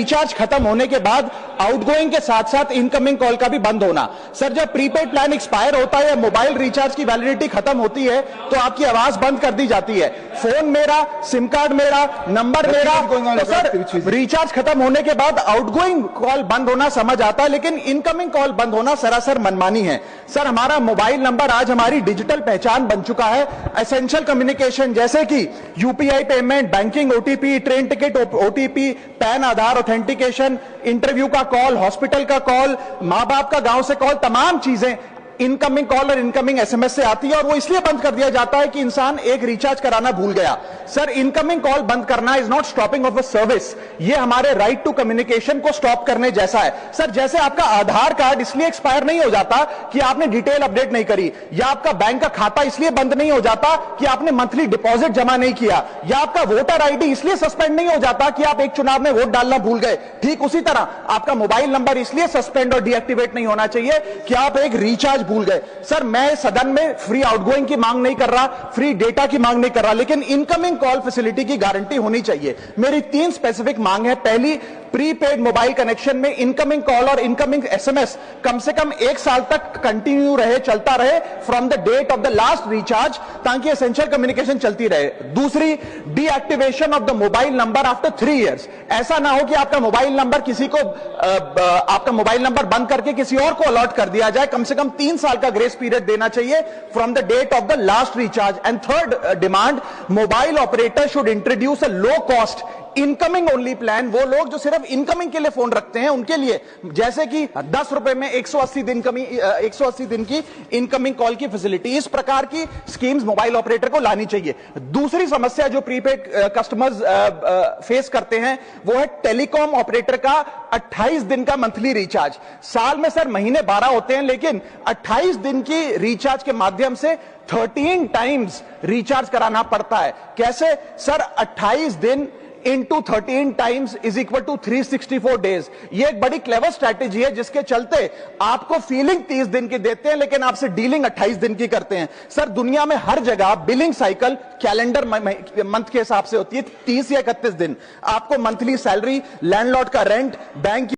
Recharge खत्म होने के बाद आउटगोइंग के साथ साथ इनकमिंग कॉल का भी बंद होना। सर, जब प्रीपेड प्लान एक्सपायर होता है या मोबाइल रिचार्ज की वैलिडिटी खत्म होती है तो आपकी आवाज बंद कर दी जाती है। फोन मेरा, सिम कार्ड मेरा, नंबर मेरा। तो सर, रिचार्ज खत्म होने के बाद आउटगोइंग कॉल बंद होना समझ आता है, लेकिन इनकमिंग कॉल बंद होना सरासर मनमानी है। सर, हमारा मोबाइल नंबर आज हमारी डिजिटल पहचान बन चुका है। एसेंशियल कम्युनिकेशन जैसे कि UPI payment, banking OTP, train ticket OTP, PAN Aadhaar authentication, interview का कॉल, हॉस्पिटल का कॉल, मां बाप का गांव से कॉल, तमाम चीजें इनकमिंग कॉल और इनकमिंग एसएमएस से आती है और वो इसलिए बंद कर दिया जाता है कि इंसान एक रिचार्ज कराना भूल गया। सर, इनकमिंग कॉल बंद करना is not stopping of a service, ये हमारे राइट टू कम्युनिकेशन को स्टॉप करने जैसा है। सर, जैसे आपका आधार कार्ड इसलिए एक्सपायर नहीं हो जाता कि आपने डिटेल अपडेट नहीं करी, या आपका बैंक का खाता इसलिए बंद नहीं हो जाता कि आपने मंथली डिपॉजिट जमा नहीं किया, या आपका वोटर आईडी इसलिए सस्पेंड नहीं हो जाता कि आप एक चुनाव में वोट डालना भूल गए। ठीक उसी तरह आपका मोबाइल नंबर इसलिए सस्पेंड और डीएक्टिवेट नहीं होना चाहिए कि आप एक रिचार्ज भूल गए। सर, मैं सदन में फ्री आउटगोइंग की मांग नहीं कर रहा, फ्री डेटा की मांग नहीं कर रहा, लेकिन इनकमिंग कॉल फैसिलिटी की गारंटी होनी चाहिए। मेरी 3 स्पेसिफिक मांग है। पहली, प्रीपेड मोबाइल कनेक्शन में इनकमिंग कॉल और इनकमिंग एसएमएस कम से कम 1 साल तक कंटिन्यू रहे, चलता रहे from the date of the last recharge, ताकि एसेंशियल कम्युनिकेशन चलती रहे। दूसरी, deactivation of the mobile number after 3 years. ऐसा ना हो कि आपका मोबाइल नंबर किसी को आपका मोबाइल नंबर बंद करके किसी और को अलॉट कर दिया जाए। कम से कम 3 साल का ग्रेस पीरियड देना चाहिए from the date of the last recharge. And third demand, mobile operator should introduce a low cost incoming only plan. वो लोग जो सिर्फ इनकमिंग के लिए फोन रखते हैं उनके लिए, जैसे कि 10 रुपए में 180 दिन की इनकमिंग कॉल की फैसिलिटी, इस प्रकार की स्कीम्स मोबाइल ऑपरेटर को लानी चाहिए। दूसरी समस्या जो प्रीपेड कस्टमर्स फेस करते हैं वो है टेलीकॉम ऑपरेटर का 28 दिन का मंथली रिचार्ज। साल में सर महीने 12 होते हैं, लेकिन 28 दिन की रिचार्ज के माध्यम से 13 टाइम्स रिचार्ज कराना पड़ता है। कैसे सर? 28 दिन into 13 times is equal to 364 days. ये एक बड़ी क्लेवर स्ट्रैटेजी है जिसके चलते आपको फीलिंग 30 दिन की देते हैं, लेकिन आपसे डीलिंग 28 दिन की करते हैं। सर, दुनिया में हर जगह बिलिंग साइकिल कैलेंडर मंथ के हिसाब से होती है, 30 या 31 दिन। आपको मंथली सैलरी, लैंडलॉर्ड का रेंट, बैंक